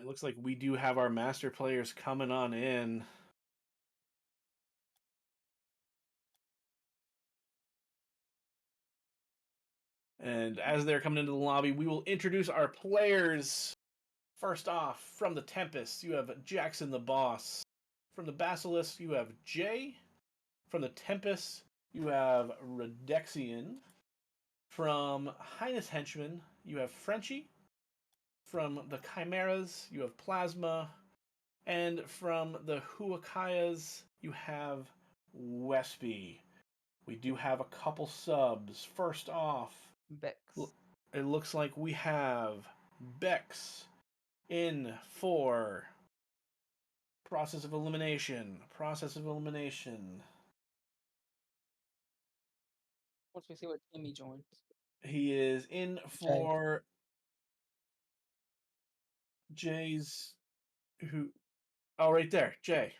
It looks like we do have our master players coming on in. And as they're coming into the lobby, we will introduce our players. First off, from the Tempest, you have Jackson the Boss. From the Basilisk, you have Jay. From the Tempest, you have Redexian. From Highness Henchman, you have Frenchie. From the Chimeras, you have Plasma. And from the Huakayas, you have Wespy. We do have a couple subs. First off, Bex. It looks like we have Bex in for Process of Elimination. Process of Elimination. Once we see what team he joins. He is in for Jay's who oh right there, Jay.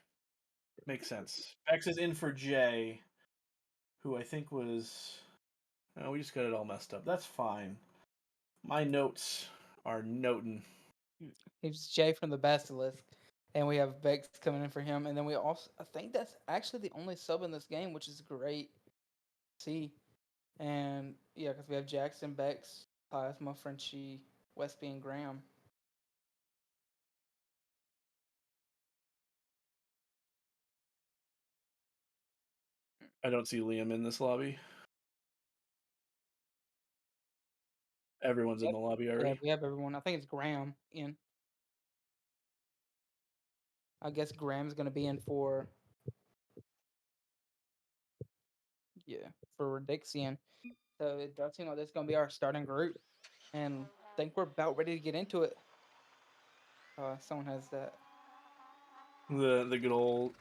Makes sense. Bex is in for Jay, who I think was oh, we just got it all messed up. That's fine. My notes are noting. He's Jay from the Basilisk. And we have Bex coming in for him. And then we also, I think that's actually the only sub in this game, which is great. See? And yeah, because we have Jackson, Bex, Plasma, Frenchie, Westby, and Graham. I don't see Liam in this lobby. Everyone's in the lobby already. Yeah, we have everyone. I think it's Graham in. I guess Graham's going to be in for. Yeah, for Redexian. So it does seem like this is going to be our starting group. And I think we're about ready to get into it. Someone has that. The good old.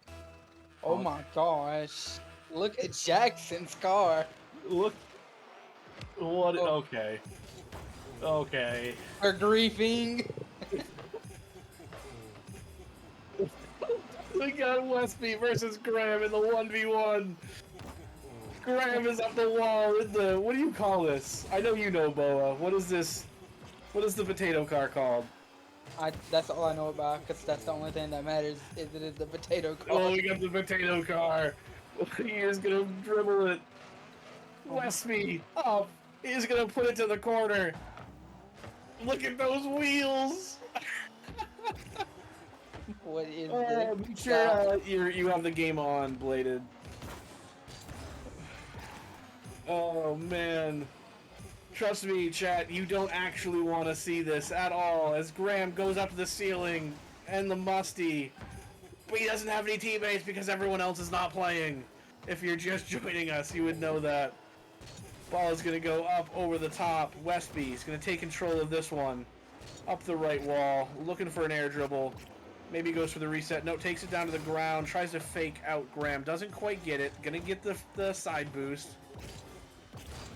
Oh my gosh. Look at Jackson's car. Look. What? Oh. Okay. Okay. We're griefing. We got Westby versus Graham in the 1v1. Graham is up the wall in the. What do you call this? I know you know, Boa. What is this? What is the potato car called? That's all I know about, because that's the only thing that matters, is it is the potato car. Oh, we got the potato car. He is gonna dribble it. Westby up. He's gonna put it to the corner. Look at those wheels. What is Make sure you have the game on, Bladed. Oh man. Trust me, chat, you don't actually want to see this at all as Graham goes up to the ceiling and the musty. But he doesn't have any teammates because everyone else is not playing. If you're just joining us, you would know that. Ball is going to go up over the top. Westby is going to take control of this one. Up the right wall, looking for an air dribble. Maybe goes for the reset. No, takes it down to the ground. Tries to fake out Graham. Doesn't quite get it. Going to get the side boost.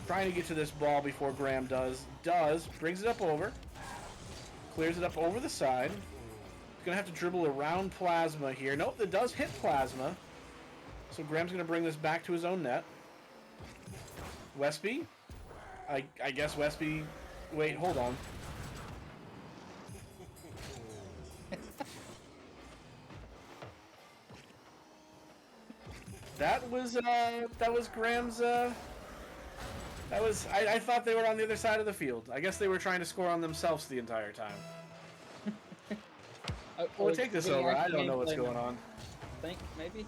Trying to get to this ball before Graham does. Brings it up over. Clears it up over the side. He's going to have to dribble around Plasma here. Nope, that does hit Plasma. So Graham's going to bring this back to his own net. Westby? I guess Westby... Wait, hold on. That was Graham's... I thought they were on the other side of the field. I guess they were trying to score on themselves the entire time. We'll take this over. I don't know what's going on. I think, maybe?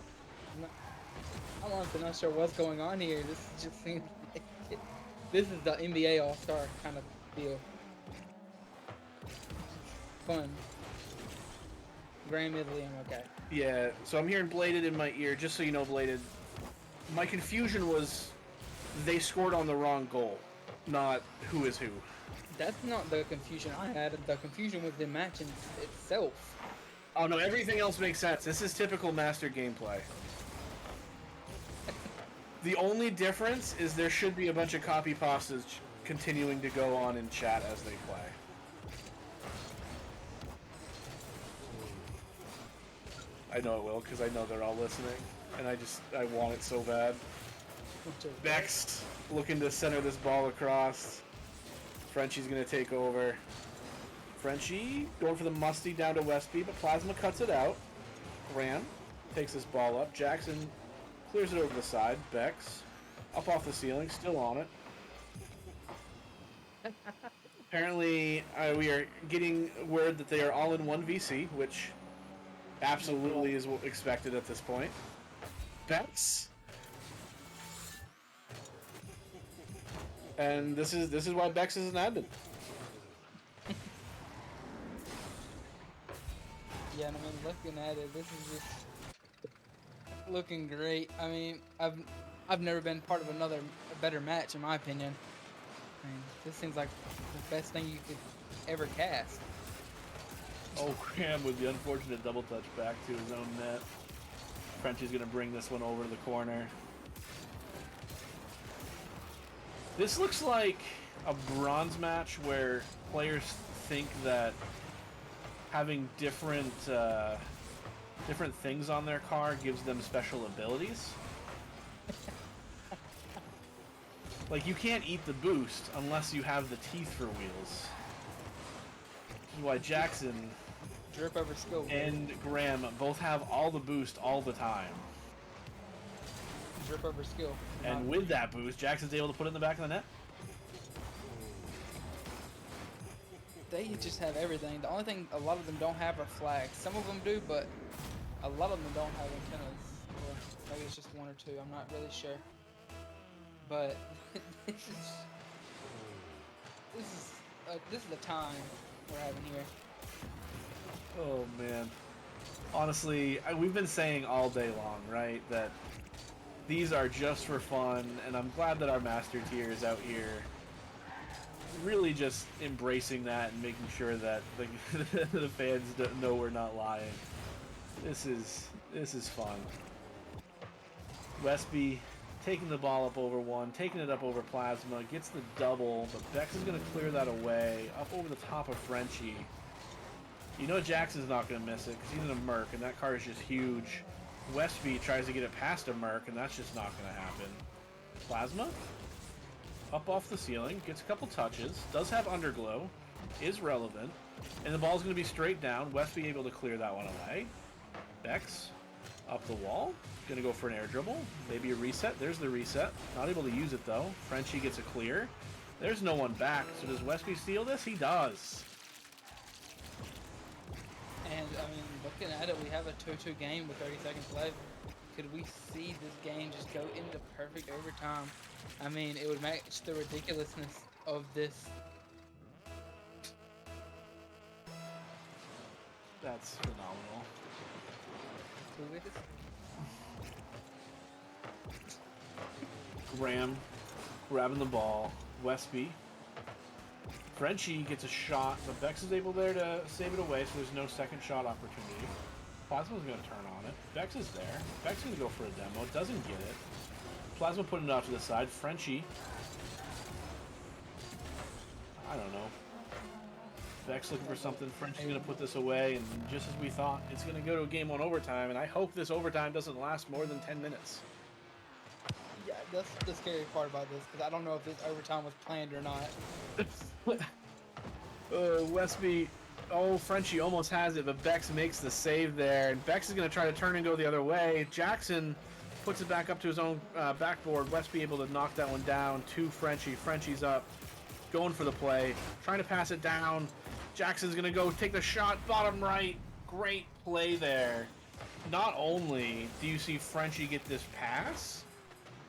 I'm honestly not sure what's going on here. This just seems like this is the NBA All-Star kind of deal. Fun. Graham is Liam, okay. Yeah, so I'm hearing Bladed in my ear. Just so you know, Bladed, my confusion was they scored on the wrong goal, not who is who. That's not the confusion I had. The confusion was the match itself. Oh no, everything else makes sense. This is typical Master gameplay. The only difference is there should be a bunch of copy pastas continuing to go on in chat as they play. I know it will, because I know they're all listening, and I want it so bad. Bex looking to center this ball across. Frenchie's going to take over. Frenchie going for the musty down to Westby, but Plasma cuts it out. Graham takes this ball up. Jackson clears it over the side. Bex up off the ceiling, still on it. Apparently, we are getting word that they are all in one VC, which absolutely is expected at this point. Bex. And this is why Bex is an admin. Yeah, and I mean, looking at it, this is just looking great. I mean, I've never been part of a better match, in my opinion. I mean, this seems like the best thing you could ever cast. Oh, Graham with the unfortunate double touch back to his own net. Frenchie's going to bring this one over to the corner. This looks like a bronze match where players think that having different things on their car gives them special abilities. Like, you can't eat the boost unless you have the teeth for wheels. Which is why Jackson Drip over skill and Graham both have all the boost all the time. Drip over skill. And with that boost, Jackson's able to put it in the back of the net. They just have everything. The only thing a lot of them don't have are flags. Some of them do, but a lot of them don't have antennas. Or maybe it's just one or two. I'm not really sure. But this is the time we're having here. Oh man. Honestly, we've been saying all day long, right, that these are just for fun, and I'm glad that our master tier is out here really just embracing that and making sure that the fans know we're not lying. This is fun. Westby taking the ball up over one, taking it up over Plasma, gets the double, but Bex is going to clear that away, up over the top of Frenchie. You know Jackson's not going to miss it because he's in a Merc, and that car is just huge. Westby tries to get it past a Merc, and that's just not going to happen. Plasma, up off the ceiling, gets a couple touches, does have underglow, is relevant, and the ball's going to be straight down. Westby able to clear that one away. Bex, up the wall, going to go for an air dribble, maybe a reset. There's the reset. Not able to use it, though. Frenchie gets a clear. There's no one back, so does Westby steal this? He does. And, I mean, looking at it, we have a 2-2 game with 30 seconds left. Could we see this game just go into perfect overtime? I mean, it would match the ridiculousness of this. That's phenomenal. Who is? Graham grabbing the ball. Westby. Frenchie gets a shot, but Bex is able there to save it away, so there's no second shot opportunity. Plasma's going to turn on it. Bex is there. Bex is going to go for a demo. Doesn't get it. Plasma putting it off to the side. Frenchie. I don't know. Bex looking for something. Frenchie's going to put this away, and just as we thought, it's going to go to a game on overtime, and I hope this overtime doesn't last more than 10 minutes. Yeah, that's the scary part about this, because I don't know if this overtime was planned or not. Westby, Frenchie almost has it, but Bex makes the save there, and Bex is going to try to turn and go the other way. Jackson puts it back up to his own backboard. Westby able to knock that one down to Frenchie. Frenchie's up, going for the play, trying to pass it down. Jackson's going to go take the shot, bottom right. Great play there. Not only do you see Frenchie get this pass,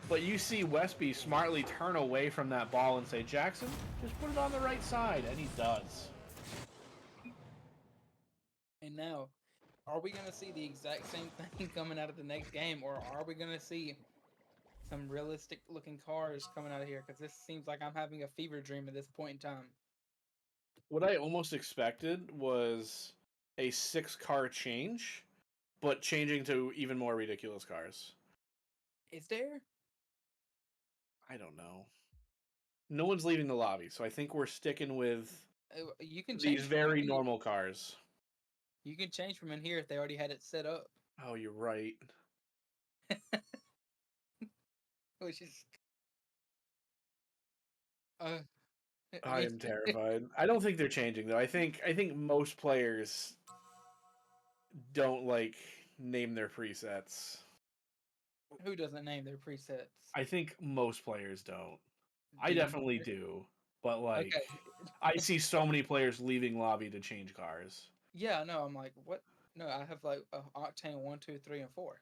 but you see Westby smartly turn away from that ball and say, Jackson, just put it on the right side, and he does. And now, are we going to see the exact same thing coming out of the next game, or are we going to see some realistic looking cars coming out of here? Because this seems like I'm having a fever dream at this point in time. What I almost expected was a 6-car change, but changing to even more ridiculous cars. Is there? I don't know. No one's leaving the lobby, so I think we're sticking with You can these change very normal cars. You can change from in here if they already had it set up. Oh, you're right. Which is I am terrified. I don't think they're changing though. I think most players don't like name their presets. Who doesn't name their presets? I think most players don't. I Do you? definitely do, but like Okay. I see so many players leaving lobby to change cars. Yeah, no, I'm like, what? No, I have like Octane 1, 2, 3, and 4.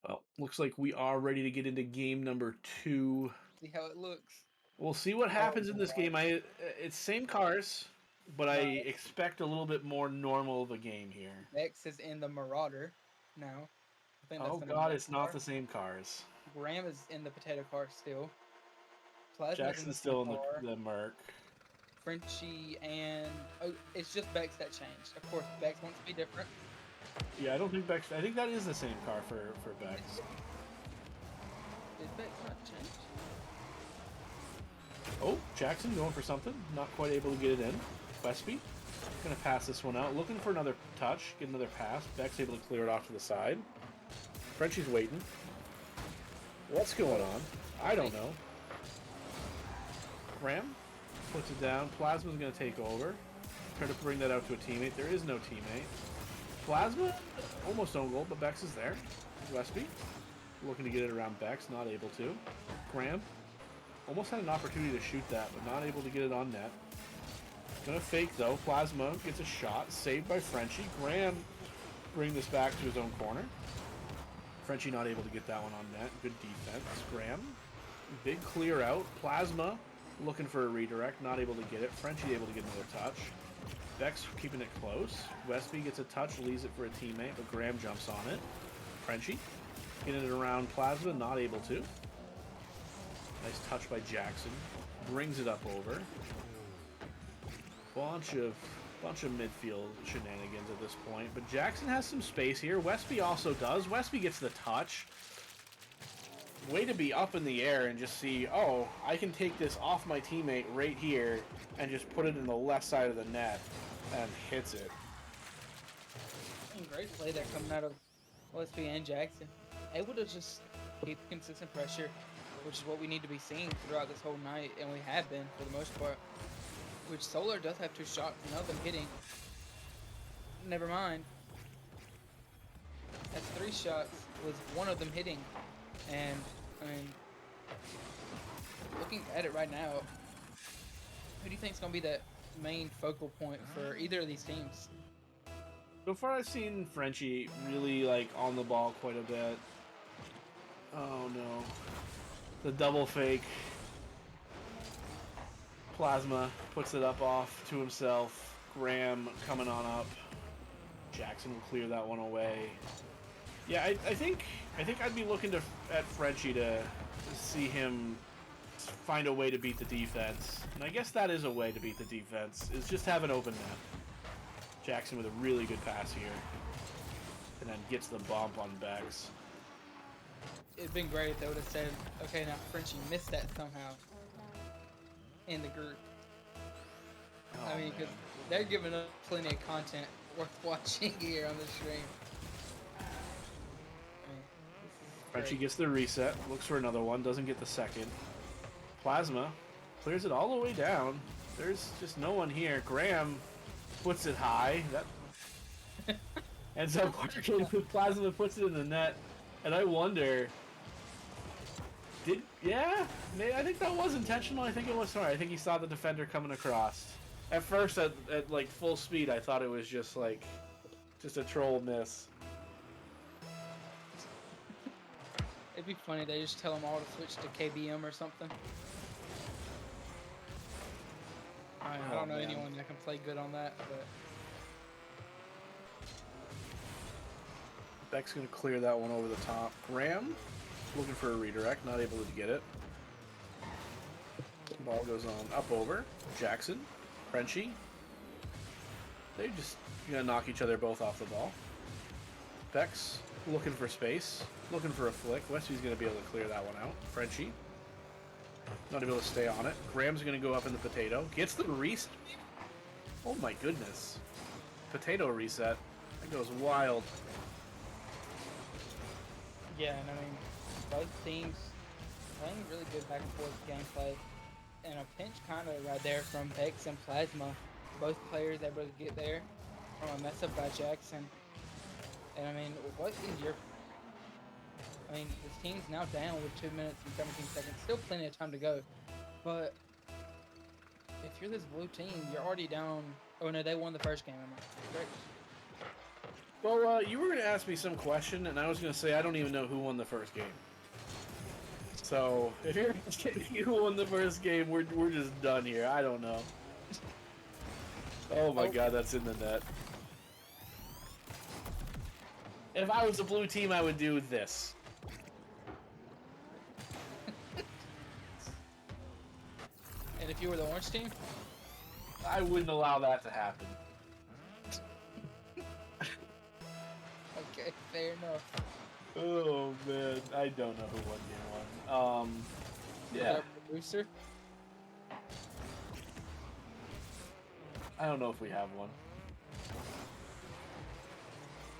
Well, looks like we are ready to get into game number 2. See how it looks. We'll see what Oh, happens in this game. It's same cars, but I expect a little bit more normal of a game here. X is in the Marauder now. I think that's Oh the name of god, that it's not car. the same cars. Graham is in the potato car still. Plasma's in the Jackson's same still in car. the Merc. Frenchie and it's just Bex that changed. Of course, Bex wants to be different. Yeah, I don't think Bex. I think that is the same car for Bex. Did Bex not change? Oh, Jackson going for something. Not quite able to get it in. Westby gonna pass this one out. Looking for another touch. Get another pass. Bex able to clear it off to the side. Frenchie's waiting. What's going on? I don't know. Ram puts it down. Plasma's going to take over. Try to bring that out to a teammate. There is no teammate. Plasma almost own goal, but Bex is there. Westby looking to get it around Bex, not able to. Graham almost had an opportunity to shoot that, but not able to get it on net. Gonna fake though. Plasma gets a shot, saved by Frenchie. Graham bring this back to his own corner. Frenchie not able to get that one on net. Good defense. Graham, big clear out. Plasma looking for a redirect, not able to get it. Frenchie able to get another touch. Bex keeping it close. Westby gets a touch, leaves it for a teammate, but Graham jumps on it. Frenchie getting it around Plasma, not able to. Nice touch by Jackson. Brings it up over. Bunch of midfield shenanigans at this point, but Jackson has some space here. Westby also does. Westby gets the touch. Way to be up in the air and just see, oh, I can take this off my teammate right here and just put it in the left side of the net and hits it. Great play there coming out of Westby and Jackson. Able to just keep consistent pressure, which is what we need to be seeing throughout this whole night, and we have been for the most part. Which Solar does have 2 shots, none of them hitting. Never mind. That's 3 shots, with 1 of them hitting. And, I mean, looking at it right now, who do you think is going to be that main focal point for either of these teams? So far I've seen Frenchie really like on the ball quite a bit. Oh no. The double fake. Plasma puts it up off to himself. Graham coming on up. Jackson will clear that one away. Yeah, I think I'd be looking at Frenchie to see him find a way to beat the defense. And I guess that is a way to beat the defense, is just have an open net. Jackson with a really good pass here. And then gets the bump on Bex. It'd been great if they would have said, okay, now Frenchie missed that somehow in the group. Oh, I mean, because they're giving us plenty of content worth watching here on the stream. Frenchie gets the reset, looks for another one, doesn't get the second. Plasma clears it all the way down. There's just no one here. Graham puts it high. That ends up working. Plasma puts it in the net. And I wonder, I think that was intentional. I think it was sorry. I think he saw the defender coming across. At first, at like full speed, I thought it was just a troll miss. It'd be funny, they just tell them all to switch to KBM or something. I don't know anyone that can play good on that, but... Beck's going to clear that one over the top. Graham looking for a redirect, not able to get it. Ball goes on up over. Jackson, Frenchie. They're just going to knock each other both off the ball. Beck's looking for space, looking for a flick. Westby's going to be able to clear that one out. Frenchie not able to stay on it. Graham's going to go up in the potato. Gets the reset. Oh my goodness. Potato reset. That goes wild. Yeah, and I mean, both teams playing really good back and forth gameplay, and a pinch kind of right there from Vex and Plasma. Both players able to get there from a mess up by Jackson. And I mean, what is your? I mean, this team's now down with 2 minutes and 17 seconds. Still plenty of time to go, but if you're this blue team, you're already down. Oh no, they won the first game. Correct. Well, you were going to ask me some question, and I was going to say I don't even know who won the first game. So, if you're asking who won the first game, we're just done here. I don't know. Oh my god, that's in the net. If I was a blue team, I would do this. And if you were the orange team? I wouldn't allow that to happen. Okay, fair enough. Oh man, I don't know who won game 1. Yeah. Booster? I don't know if we have one.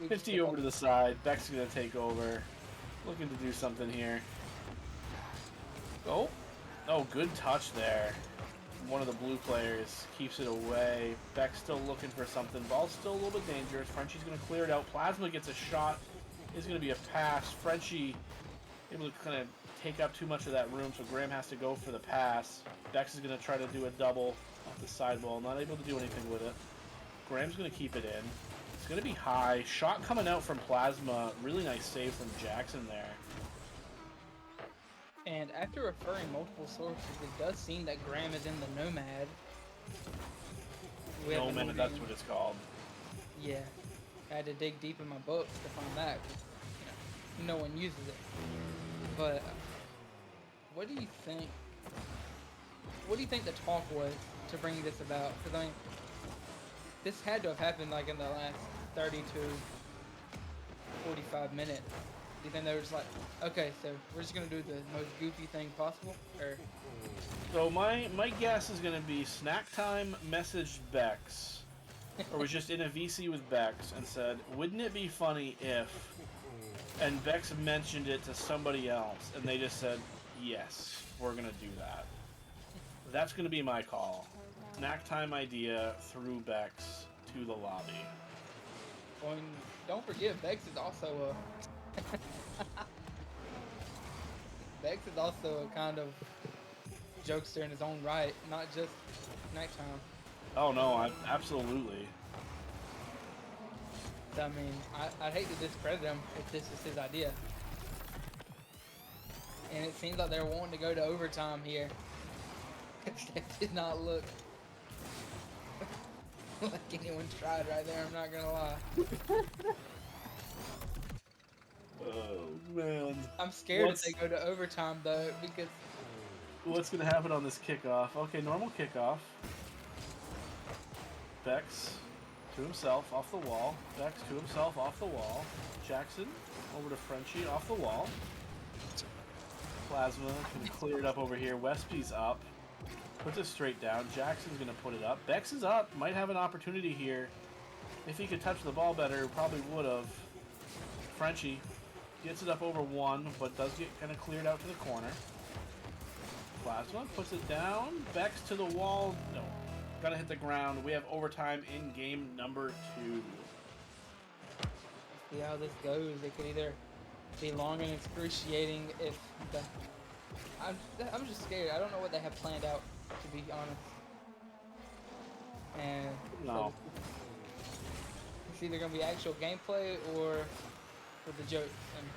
50 over to the side. Beck's gonna take over. Looking to do something here. Oh, good touch there. One of the blue players keeps it away. Beck's still looking for something. Ball's still a little bit dangerous. Frenchie's gonna clear it out. Plasma gets a shot. It's gonna be a pass. Frenchie able to kind of take up too much of that room, so Graham has to go for the pass. Bex is gonna try to do a double off the sidewall. Not able to do anything with it. Graham's gonna keep it in. It's going to be high. Shot coming out from Plasma. Really nice save from Jackson there. And after referring multiple sources, it does seem that Graham is in the Nomad. Nomad, that's what it's called. Yeah. I had to dig deep in my books to find that. No one uses it. But what do you think? What do you think the talk was to bring this about? Because I mean, this had to have happened like in the last 30 to 45 minutes. Do you think they were just like, okay, so we're just gonna do the most goofy thing possible, or? So my guess is gonna be Snack Time messaged Bex, or was just in a VC with Bex and said, "Wouldn't it be funny if?" And Bex mentioned it to somebody else, and they just said, "Yes, we're gonna do that." That's gonna be my call. Snack Time idea through Bex to the lobby. Well, and don't forget, Bex is also a Bex is also a kind of jokester in his own right, not just Nighttime. Oh no, absolutely. So, I mean, I'd hate to discredit him if this is his idea. And it seems like they're wanting to go to overtime here. That did not look like anyone tried right there, I'm not gonna lie. Oh man. I'm scared if they go to overtime though, because what's gonna happen on this kickoff? Okay, normal kickoff. Bex to himself off the wall. Bex to himself off the wall. Jackson over to Frenchie off the wall. Plasma can clear it up over here. Westby's up. Puts it straight down. Jackson's going to put it up. Bex is up. Might have an opportunity here. If he could touch the ball better, probably would have. Frenchie gets it up over one, but does get kind of cleared out to the corner. Plasma puts it down. Bex to the wall. No. Gotta hit the ground. We have overtime in game number 2. see how this goes. It could either be long and excruciating if the... I'm just scared. I don't know what they have planned out, to be honest. And no. So it's either gonna be actual gameplay or for the jokes. And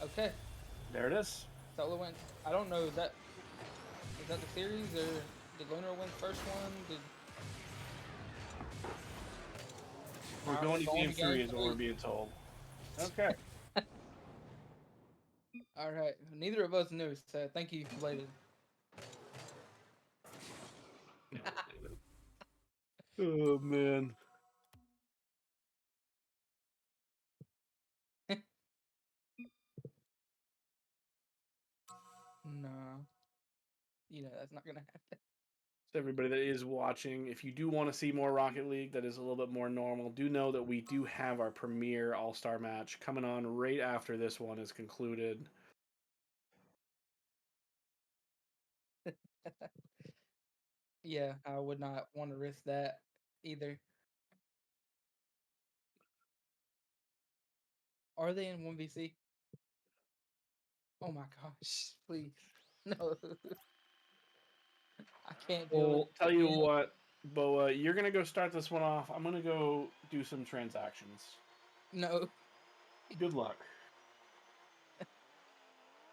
okay, there it is. Solo went. I don't know. Is that the series, or did Lunar win the first one? We're going to game 3 is what we're being told. Okay. All right. Neither of us knew, so thank you, Bladed. Oh man. No. You know that's not gonna happen. everybody that is watching. If you do want to see more Rocket League that is a little bit more normal, do know that we do have our premier All-Star match coming on right after this one is concluded. Yeah, I would not want to risk that either. Are they in 1VC? Oh my gosh, please. No. I can't deal with Well, this tell you again. what, Boa, you're going to go start this one off. I'm going to go do some transactions. No. Good luck.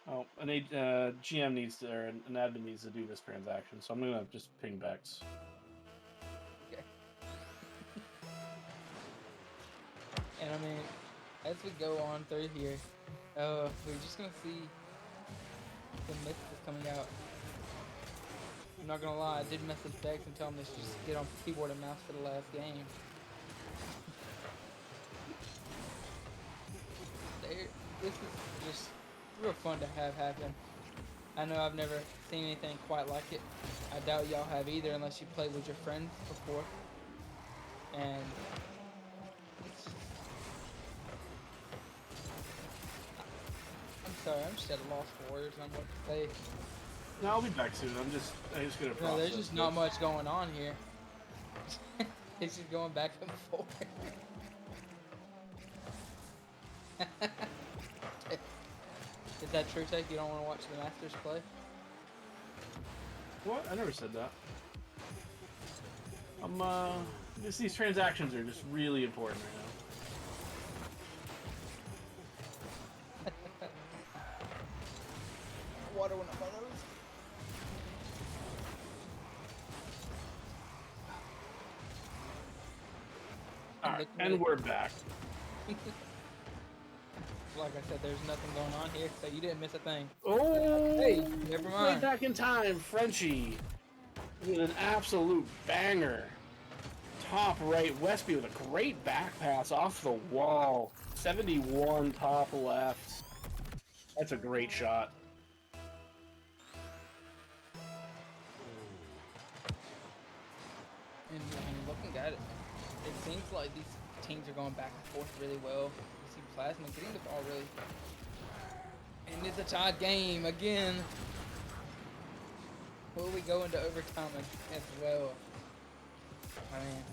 Oh, GM needs to, or an admin needs to do this transaction, so I'm going to just ping Bex. Okay. And I mean, as we go on through here, we're just gonna see the misses coming out. I'm not gonna lie, I did message Bex and tell him to just get on keyboard and mouse for the last game. This is just real fun to have happen. I know I've never seen anything quite like it. I doubt y'all have either unless you played with your friends before. And it's just, I'm sorry, I'm just at a loss for words on what to say. No, I'll be back soon. I'm just gonna process. No, there's just this. not much going on here. It's just going back and forth. Is that true, Take? You don't want to watch the Masters play? What? I never said that. These transactions are just really important right now. Water went up my nose. Alright, and we're back. Like I said, there's nothing going on here, so you didn't miss a thing. Oh! Hey, never Way mind. back in time, Frenchie with an absolute banger. Top right, Westby with a great back pass off the wall. 71 top left. That's a great shot. And looking at it, it seems like these teams are going back and forth really well. You see Plasma getting the ball really. And it's a tied game again. Will we go into overtime as well? I mean,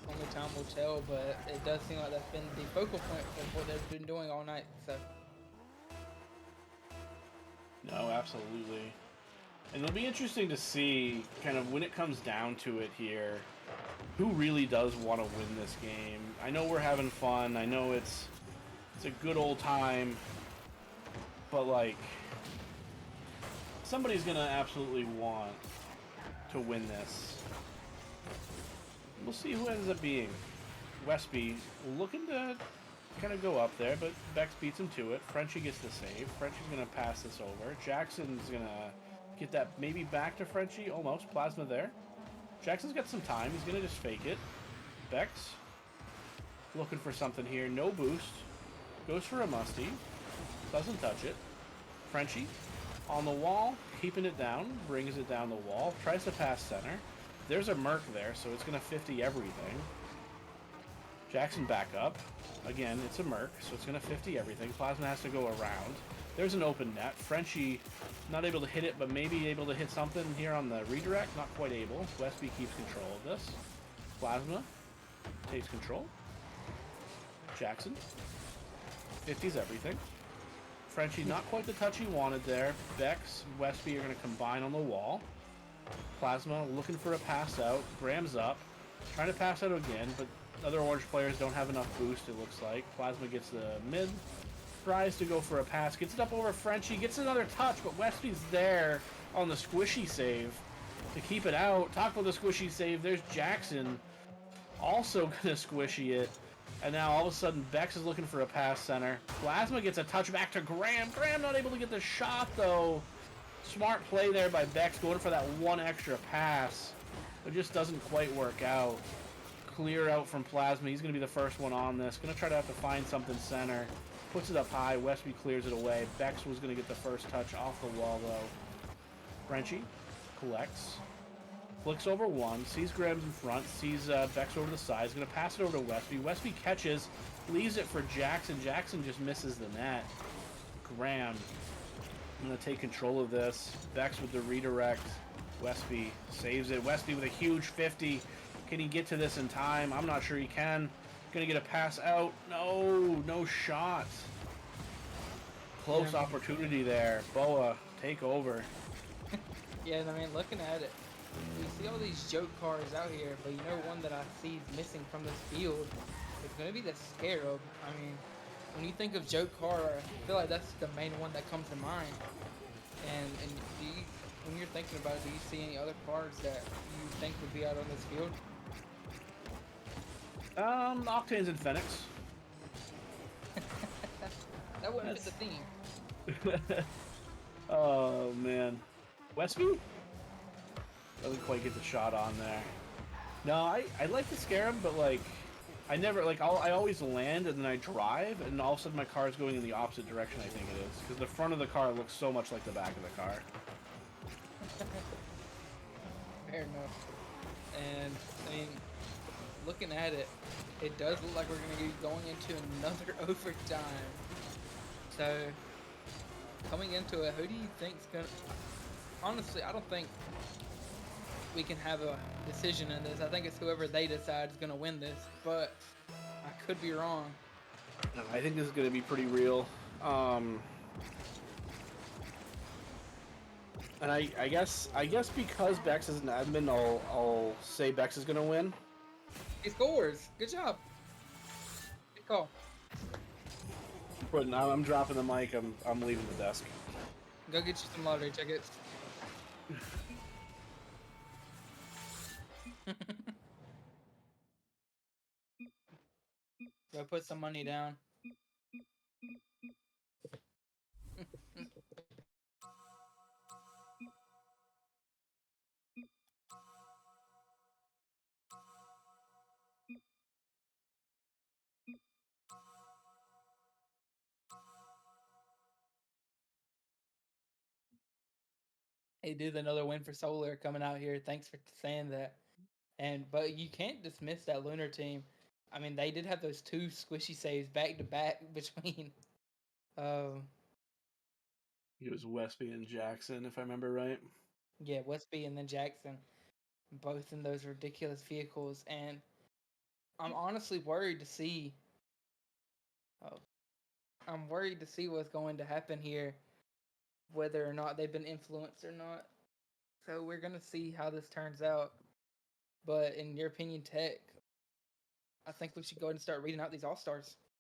only time will tell, but it does seem like that's been the focal point of what they've been doing all night. So. No, absolutely. And it'll be interesting to see, kind of, when it comes down to it here, who really does want to win this game. I know we're having fun. I know it's a good old time. But, like, somebody's going to absolutely want to win this. We'll see who ends up being. Westby looking to kind of go up there, but Bex beats him to it. Frenchie gets the save. Frenchie's going to pass this over. Jackson's going to get that maybe back to Frenchie. Almost. Plasma there. Jackson's got some time. He's going to just fake it. Bex looking for something here. No boost. Goes for a musty. Doesn't touch it. Frenchie on the wall. Keeping it down. Brings it down the wall. Tries to pass center. There's a Merc there, so it's going to 50 everything. Jackson back up. Again, it's a Merc, so it's going to 50 everything. Plasma has to go around. There's an open net. Frenchie not able to hit it, but maybe able to hit something here on the redirect. Not quite able. Westby keeps control of this. Plasma takes control. Jackson 50s everything. Frenchie not quite the touch he wanted there. Bex, Westby are going to combine on the wall. Plasma looking for a pass out. Graham's up. Trying to pass out again, but other orange players don't have enough boost, it looks like. Plasma gets the mid. Tries to go for a pass. Gets it up over Frenchie. Gets another touch, but Westby's there on the squishy save to keep it out. Talk about the squishy save. There's Jackson also going to squishy it. And now all of a sudden Bex is looking for a pass center. Plasma gets a touch back to Graham. Graham not able to get the shot, though. Smart play there by Bex, going for that one extra pass. It just doesn't quite work out. Clear out from Plasma. He's going to be the first one on this. Going to try to have to find something center. Puts it up high. Westby clears it away. Bex was going to get the first touch off the wall, though. Frenchie collects. Flicks over one, sees Graham's in front, sees Bex over the side. He's going to pass it over to Westby. Westby catches, leaves it for Jackson. Jackson just misses the net. Graham going to take control of this. Bex with the redirect. Westby saves it. Westby with a huge 50. Can he get to this in time? I'm not sure he can. Going to get a pass out. No shot. Close opportunity there. Boa, take over. Yeah, I mean, looking at it, we see all these joke cars out here, but you know one that I see is missing from this field. It's going to be the Scarab. I mean, when you think of joke car, I feel like that's the main one that comes to mind. And do you, when you're thinking about it, do you see any other cars that you think would be out on this field? Octanes and Phoenix. That wouldn't fit the theme. Oh, man. Westby? Doesn't quite get the shot on there. No, I like to scare him, but, like, I never, like, I always land and then I drive, and all of a sudden my car is going in the opposite direction, I think it is. Because the front of the car looks so much like the back of the car. Fair enough. And, I mean, looking at it, it does look like we're going to be going into another overtime. So, coming into it, who do you think's going to... Honestly, I don't think we can have a decision in this. I think it's whoever they decide is going to win this, but I could be wrong. No, I think this is going to be pretty real. And I guess because Bex is an admin, I'll say Bex is going to win. He scores. Good job. Good call. But I'm dropping the mic. I'm leaving the desk. Go get you some lottery tickets. Go put some money down. Hey, dude, another win for Solar coming out here. Thanks for saying that. But you can't dismiss that Lunar team. I mean, they did have those two squishy saves back to back between. It was Westby and Jackson, if I remember right. Yeah, Westby and then Jackson, both in those ridiculous vehicles, and I'm honestly worried to see. Oh, I'm worried to see what's going to happen here, whether or not they've been influenced or not. So we're gonna see how this turns out. But in your opinion, Tech, I think we should go ahead and start reading out these All-Stars.